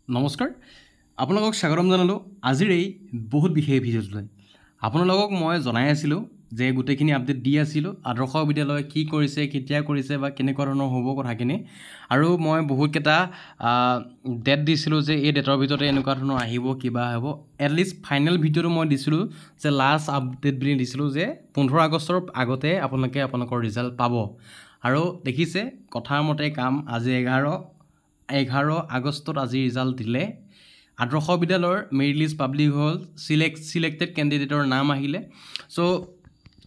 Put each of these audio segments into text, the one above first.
নমস্কাৰ আপোনালোকক স্বাগতম জনালোঁ আজিৰ এই বহুত বিশেষ ভিডিঅ'টোলৈ আপোনালোকক মই জনাই আছিলোঁ যে গোটেইখিনি আপডেট দি আছিলোঁ আদৰ্শ বিদ্যালয় কি কৰিছে কেতিয়া কৰিছে বা কেনেকুৱা ধৰণৰ হ'ব কথাখিনি আৰু মই বহুতকেইটা ডেট দিছিলোঁ যে এই ডেটৰ ভিতৰতে এনেকুৱা ধৰণৰ আহিব কিবা হ'ব এটলিষ্ট ফাইনেল ভিডিঅ'টো মই দিছিলোঁ যে লাষ্ট আপডেট বুলি দিছিলোঁ যে 15 আগষ্টৰ আগতে আপোনালোকে আপোনালোকৰ ৰিজাল্ট পাব আৰু দেখিছে কথাৰ মতে কাম আজি 11 আগষ্টত আজি ৰিজাল্ট দিলে আদৰ্শ বিদ্যালয়ৰ মেৰিট লিষ্ট পাব্লিক হ'ল সিলেক্টেড কেণ্ডিডেটৰ নাম আহিলে সো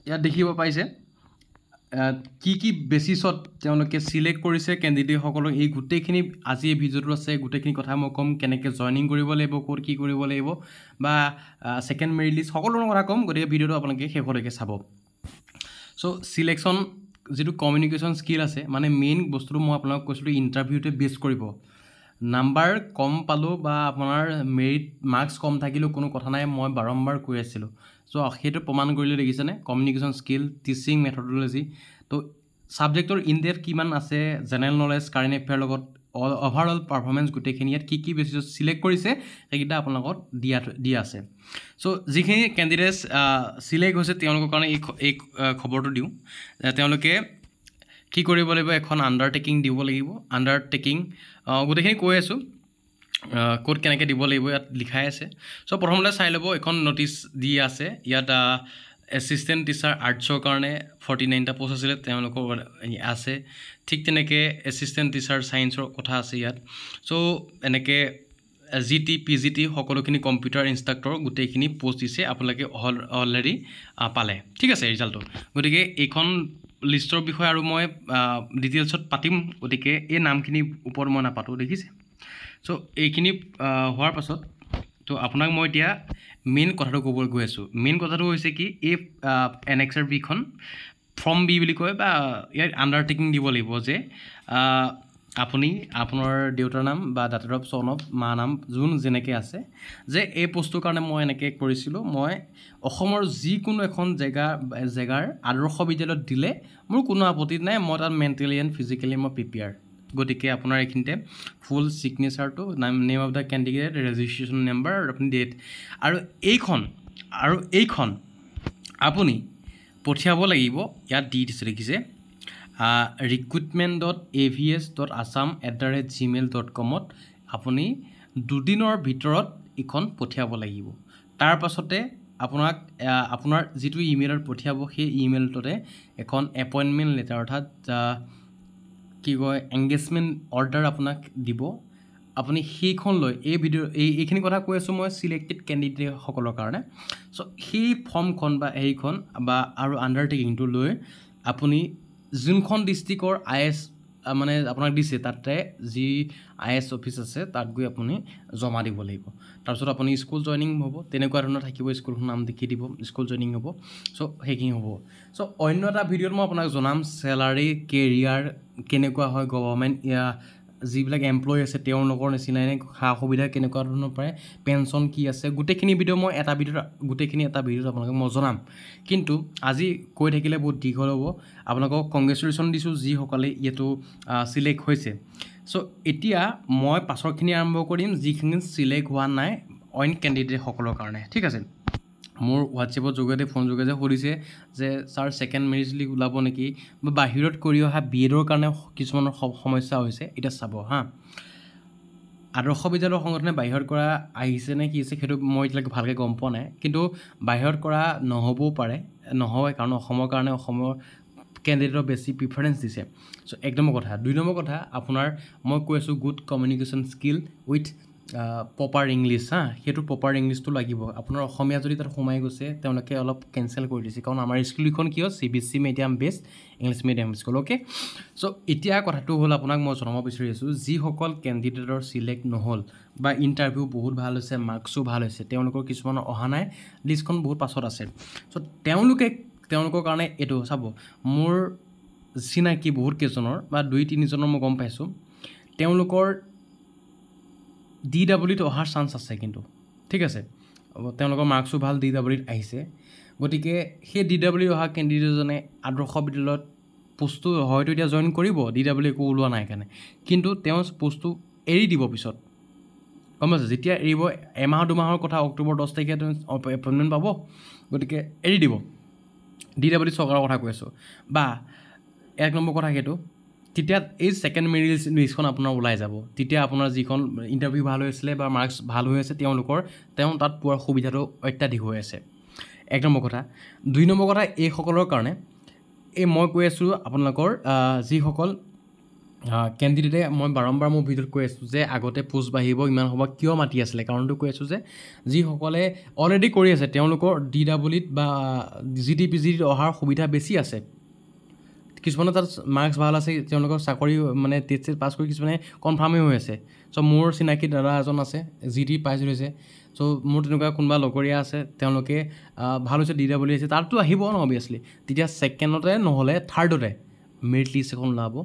ইয়াত দেখিব পাইছে কি বেচিছত তেওঁলোকে সিলেক্ট কৰিছে কেণ্ডিডেটসকলক এই গোটেইখিনি আজি এই ভিডিঅ'টো আছে গোটেইখিনি কথা মই কম কেনেকৈ জয়নিং কৰিব লাগিব ক'ত কি কৰিব লাগিব বা সেকেন্ড মেৰিট লিষ্ট সকলো কথা কম গতিকে ভিডিঅ'টো আপোনালোকে শেষলৈকে চাব সো সিলেকশ্যন যেটো কমিউনিকেশ্যন স্কিল আছে মানে মেইন বস্তুটো মই আপোনাক কৈছিলোঁ ইণ্টাৰভিউতে বেছ কৰিব নাম্বাৰ কম পালো বা আপোনাৰ মেৰিট মাৰ্কস কম থাকিলেও কোনো কথা নাই মই বাৰম্বাৰ কৈ আছিলোঁ সো সেইটো প্ৰমাণ কৰিলে দেখিছেনে কমিউনিকেশ্যন স্কিল টিচিং মেথডলজি তো সাবজেক্টৰ ইনডেপথ কিমান আছে জেনেৰেল নলেজ কাৰেণ্ট এফেয়াৰ লগত ওভাৰঅল পাৰফৰ্মেন্স গোটেইখিনি ইয়াত কি বেছিছত সিলেক্ট কৰিছে সেইকেইটা আপোনালোকক দিয়া আছে সো যিখিনি কেণ্ডিডেটছ সিলেক্ট হৈছে তেওঁলোকৰ কাৰণে এই খবৰটো দিওঁ তেওঁলোকে কি কৰিব লাগিব এখন আন্ডাৰটেকিং দিব লাগিব আন্ডাৰটেকিং গোটেইখিনি কৈ আছোঁ কোড কেনেকৈ দিব লাগিব ইয়াত লিখাই আছে সো প্ৰথমতে চাই ল'ব এখন নটিচ দি আছে ইয়াত এছিষ্টেণ্ট টিচাৰ আৰ্টছৰ কাৰণে 49টা পোষ্ট আছিলে তেওঁলোকৰ আছে ঠিক তেনেকৈ এছিষ্টেণ্ট টিচাৰ ছায়েন্সৰ কথা আছে ইয়াত সো এনেকৈ জিটি পিজিটি সকলোখিনি কম্পিউটাৰ ইনষ্ট্ৰাক্টৰ গোটেইখিনি পোষ্ট দিছে আপোনালোকে অলৰেডি পালে ঠিক আছে ৰিজাল্টটো গতিকে এইখন লিষ্টৰ বিষয়ে আৰু মই ডিটেইলছত পাতিম গতিকে এই নামখিনি ওপৰত মই নাপাতো দেখিছে সো এইখিনি হোৱাৰ পাছত তো আপোনাক মই এতিয়া মেইন কথাটো ক'ব গৈ আছোঁ মেইন কথাটো হৈছে কি এই এনএক্সআৰ বিখন ফৰ্ম বি বুলি কয় বা ইয়াৰ আন্ডাৰটেকিং দিব লাগিব যে আপুনি আপোনাৰ দেউতাৰ নাম বা ডাটাৰ অফ সন অফ মা নাম যোন যেনেকৈ আছে যে এই পোষ্টটোৰ কাৰণে মই এনেকৈ কৰিছিলোঁ মই অসমৰ যিকোনো এখন জেগাৰ আদৰ্শ বিদ্যালয়ত দিলে মোৰ কোনো আপত্তি নাই মই তাত মেণ্টেলি এণ্ড ফিজিকেলি মই প্ৰিপেয়াৰ গতিকে আপোনাৰ এইখিনিতে ফুল ছিগনেচাৰটো name of the candidate registration number আপুনি ডেট আৰু এইখন আপুনি পঠিয়াব লাগিব ইয়াত দি দিছে দেখিছে recruitment.avs.assam@gmail.com আপুনি দুদিনৰ ভিতৰত ইখন পঠিয়াব লাগিব তাৰ পাছতে আপোনাক আপোনাৰ যেটো ইমেইলত পঠিয়াব সেই ইমেইলটোতে এখন এপইণ্টমেণ্ট লেটাৰ অৰ্থাৎ কি কয় এংগেজমেণ্ট অৰ্ডাৰ আপোনাক দিব আপুনি সেইখন লৈ এই ভিডিঅ এইখিনি কথা কৈ আছোঁ মই সিলেক্টেড কেণ্ডিডেট সকলৰ কাৰণে সো সেই ফৰ্মখন বা এইখন বা আৰু আন্ডাৰটেকিংটো লৈ আপুনি যোনখন ডিস্ট্ৰিক্টৰ আইএস মানে আপোনাক দিছে তাতে যি আইএস অফিচ আছে তাত গৈ আপুনি জমা দিব লাগিব তাৰপিছত আপুনি স্কুল জয়নিং হ'ব তেনেকুৱা ধৰণৰ থাকিব স্কুলখন নাম দেখি দিব স্কুল জয়নিং হ'ব সো সেইখিনি হ'ব সো অন্য এটা ভিডিঅ'ত মই আপোনাক জনাম চেলাৰী কেৰিয়াৰ কেনেকুৱা হয় গভৰ্ণমেণ্ট যিবিলাক এমপ্লয় আছে তেওঁলোকৰ নিচিনা এনে সা সুবিধা কেনেকুৱা ধৰণৰ পায় পেঞ্চন কি আছে গোটেইখিনি ভিডিঅ' মই এটা ভিডিঅ'ত আপোনালোকক মই জনাম কিন্তু আজি কৈ থাকিলে বহুত দীঘল হ'ব আপোনালোকক কংগ্ৰেচুলেশ্যন দিছোঁ যিসকলে এইটো সিলেক্ট হৈছে সো এতিয়া মই পাছৰখিনি আৰম্ভ কৰিম যিখিনি সিলেক্ট হোৱা নাই অইন কেণ্ডিডেট সকলৰ কাৰণে ঠিক আছে মোৰ হোৱাটছএপৰ যোগেদি ফোন যোগেদি সুধিছে যে ছাৰ সেকেন্ড মেৰিট লিষ্ট ওলাব নেকি বা বাহিৰত কৰি অহা বিএডৰ কাৰণে কিছুমানৰ সমস্যা হৈছে এটা চাব হা আদৰ্শ বিদ্যালয় সংগঠনে বাহিৰত কৰা আহিছে নে কি আছে সেইটো মই এতিয়ালৈকে ভালকৈ গম পোৱা নাই কিন্তু বাহিৰত কৰা নহ'বও পাৰে নহয় কাৰণ অসমৰ কাৰণে অসমৰ কেণ্ডিডেটৰ বেছি প্ৰিফাৰেন্স দিছে সো এক নম্বৰ কথা দুই নম্বৰ কথা আপোনাৰ মই কৈ আছোঁ good communication skill with proper English হা সেইটো প্ৰপাৰ ইংলিছটো লাগিব আপোনাৰ অসমীয়া যদি তাত সোমাই গৈছে তেওঁলোকে অলপ কেনচেল কৰি দিছে কাৰণ আমাৰ স্কুলখন কি হয় CBSE medium based English medium school okay so এতিয়া কথাটো হ'ল আপোনাক মই জনাব বিচাৰি আছোঁ যিসকল কেণ্ডিডেটৰ সিলেক্ট নহ'ল বা ইণ্টাৰভিউ বহুত ভাল হৈছে মাৰ্কছো ভাল হৈছে তেওঁলোকৰ কিছুমানৰ অহা নাই লিষ্টখন বহুত পাছত আছে সো তেওঁলোকৰ কাৰণে এইটো চাব মোৰ চিনাকি বহুত কেইজনৰ বা 2-3জনৰ মই গম পাইছোঁ তেওঁলোকৰ DWত অহাৰ চান্স আছে কিন্তু ঠিক আছে তেওঁলোকৰ মাৰ্কসও ভাল DWত আহিছে গতিকে সেই DW অহা কেণ্ডিডেটজনে আদৰ্শ বিদ্যালয়ত পোষ্টটো হয়তো এতিয়া জয়েন কৰিব DW একো ওলোৱা নাই কাৰণে কিন্তু তেওঁ পোষ্টটো এৰি দিব পিছত গম পাইছে যেতিয়া এৰিব এমাহ দুমাহৰ কথা অক্টোবৰ 10 তাৰিখে এপইণ্টমেণ্ট পাব গতিকে এৰি দিব DWD চৰকাৰৰ কথা কৈ আছোঁ বা 1 নম্বৰ কথা সেইটো তেতিয়া এই ছেকেণ্ড মেৰিট লিষ্টখন আপোনাৰ ওলাই যাব তেতিয়া আপোনাৰ যিখন ইণ্টাৰভিউ ভাল হৈ আছিলে বা মাৰ্কছ ভাল হৈ আছে তেওঁ তাত পোৱাৰ সুবিধাটো অত্যাধিক হৈ আছে 1 নম্বৰ কথা 2 নম্বৰ কথা এইসকলৰ কাৰণে এই মই কৈ আছোঁ আপোনালোকৰ যিসকল কেণ্ডিডেটে মই বাৰম্বাৰ মোৰ ভিডিঅ'ত কৈ আছোঁ যে আগতে পোষ্ট বাঢ়িব ইমান সময় কিয় মাতি আছিলে কাৰণটো কৈ আছোঁ যে যিসকলে অলৰেডি কৰি আছে তেওঁলোকৰ DWDত বা GTPGত অহাৰ সুবিধা বেছি আছে কিছুমানে তাত মাৰ্কছ ভাল আছে তেওঁলোকৰ চাকৰি মানে টেষ্ট পাছ কৰি কিছুমানে কনফাৰ্মেই হৈ আছে চ' মোৰ চিনাকি দাদা এজন আছে GT পাছ হৈছে চ' মোৰ তেনেকুৱা কোনোবা লগৰীয়া আছে তেওঁলোকে ভাল হৈছে DWD আছে তাততো আহিব ন অবভিয়াছলি তেতিয়া ছেকেণ্ডতে নহ'লে থাৰ্ডতে মেৰিট লিষ্ট এখন ওলাব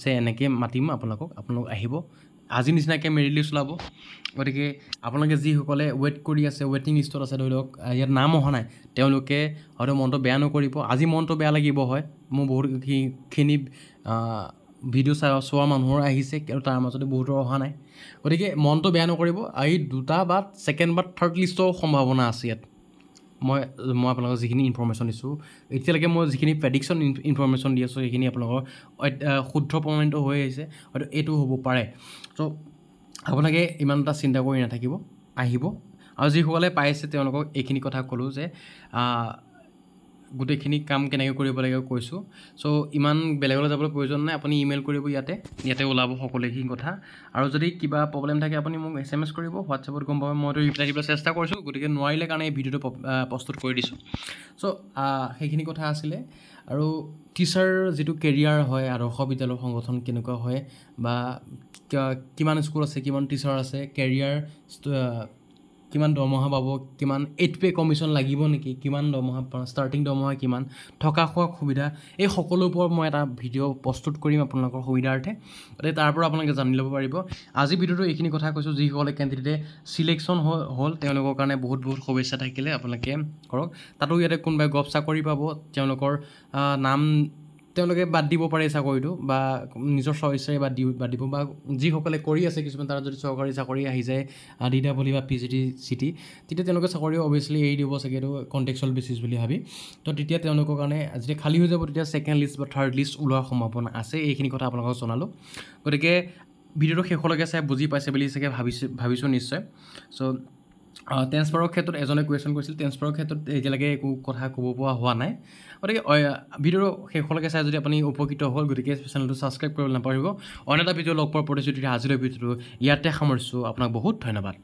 যে এনেকৈ মাতিম আপোনালোক আহিব আজি নিচিনাকৈ মেৰিট লিষ্ট ওলাব গতিকে আপোনালোকে যিসকলে ৱেইট কৰি আছে ৱেইটিং লিষ্টত আছে ধৰি লওক ইয়াত নাম অহা নাই তেওঁলোকে হয়তো মনটো বেয়া নকৰিব আজি মনটো বেয়া লাগিব হয় মোৰ বহুতখিনি ভিডিঅ' চোৱা মানুহৰ আহিছে আৰু তাৰ মাজতে বহুতৰ অহা নাই গতিকে মনটো বেয়া নকৰিব এই 2টা বা ছেকেণ্ড বা থাৰ্ড লিষ্টৰ সম্ভাৱনা আছে ইয়াত মই আপোনালোকক যিখিনি ইনফৰমেশ্যন দিছোঁ এতিয়ালৈকে মই যিখিনি প্ৰেডিকশ্যন ইনফৰমেশ্যন দি আছোঁ সেইখিনি আপোনালোকৰ শুদ্ধ প্ৰমাণিত হৈ আহিছে হয়তো এইটো হ'ব পাৰে চ' আপোনালোকে ইমান এটা চিন্তা কৰি নাথাকিব আহিব আৰু যিসকলে পাইছে তেওঁলোকক এইখিনি কথা ক'লোঁ যে গোটেইখিনি কাম কেনেকৈ কৰিব লাগে কৈছোঁ চ' ইমান বেলেগলৈ যাবলৈ প্ৰয়োজন নাই আপুনি ইমেইল কৰিব ইয়াতে ওলাব সকলোখিনি কথা আৰু যদি কিবা প্ৰব্লেম থাকে আপুনি মোক SMS কৰিব হোৱাটছএপত গম পাব মইতো ৰিপ্লাই দিবলৈ চেষ্টা কৰিছোঁ গতিকে নোৱাৰিলে কাৰণে এই ভিডিঅ'টো প্ৰস্তুত কৰি দিছোঁ চ' সেইখিনি কথা আছিলে আৰু টিচাৰ যিটো কেৰিয়াৰ হয় আদৰ্শ বিদ্যালয় সংগঠন কেনেকুৱা হয় বা কিমান স্কুল আছে কিমান টিচাৰ আছে কেৰিয়াৰ কিমান দৰমহা পাব কিমান 8 পে কমিশ্যন লাগিব নেকি কিমান দৰমহা ষ্টাৰ্টিং দৰমহা কিমান থকা খোৱা সুবিধা এই সকলোৰ ওপৰত মই এটা ভিডিঅ' প্ৰস্তুত কৰিম আপোনালোকৰ সুবিধাৰ্থে গতিকে তাৰ পৰা আপোনালোকে জানি ল'ব পাৰিব আজি ভিডিঅ'টো এইখিনি কথা কৈছোঁ যিসকলে কেণ্ডিডেটে চিলেকশ্যন হ'ল তেওঁলোকৰ কাৰণে বহুত শুভেচ্ছা থাকিলে আপোনালোকে কৰক তাতো ইয়াতে কোনোবাই গভ চাকৰি পাব তেওঁলোকৰ নাম তেওঁলোকে বাদ দিব পাৰে চাকৰিটো বা নিজৰ চইচেৰে বাদ দিব বা যিসকলে কৰি আছে কিছুমান তাৰ যদি চৰকাৰী চাকৰি আহি যায় DWD বা PGT তেতিয়া তেওঁলোকে চাকৰি অভিয়াছলি এৰি দিব চাগে এইটো কণ্টেক্সুৱেল বেচিছ বুলি ভাবি তো তেতিয়া তেওঁলোকৰ কাৰণে যেতিয়া খালী হৈ যাব তেতিয়া ছেকেণ্ড লিষ্ট বা থাৰ্ড লিষ্ট ওলোৱাৰ সম্ভাৱনা আছে এইখিনি কথা আপোনালোকক জনালোঁ গতিকে ভিডিঅ'টো শেষলৈকে চাই বুজি পাইছে বুলি চাগে ভাবিছোঁ নিশ্চয় চ' ট্ৰেন্সফাৰৰ ক্ষেত্ৰত এজনে কুৱেশ্যন কৰিছিল ট্ৰেন্সফাৰৰ ক্ষেত্ৰত এতিয়ালৈকে একো কথা ক'ব পৰা হোৱা নাই গতিকে ভিডিঅ'টো শেষলৈকে চাই যদি আপুনি উপকৃত হ'ল গতিকে চেনেলটো ছাবস্ক্ৰাইব কৰিবলৈ নাপাহৰিব অন্য এটা ভিডিঅ' লগ পোৱাৰ প্ৰতিশ্ৰুতিৰে আজিলৈ ভিডিঅ'টো ইয়াতে সামৰিছোঁ আপোনাক বহুত ধন্যবাদ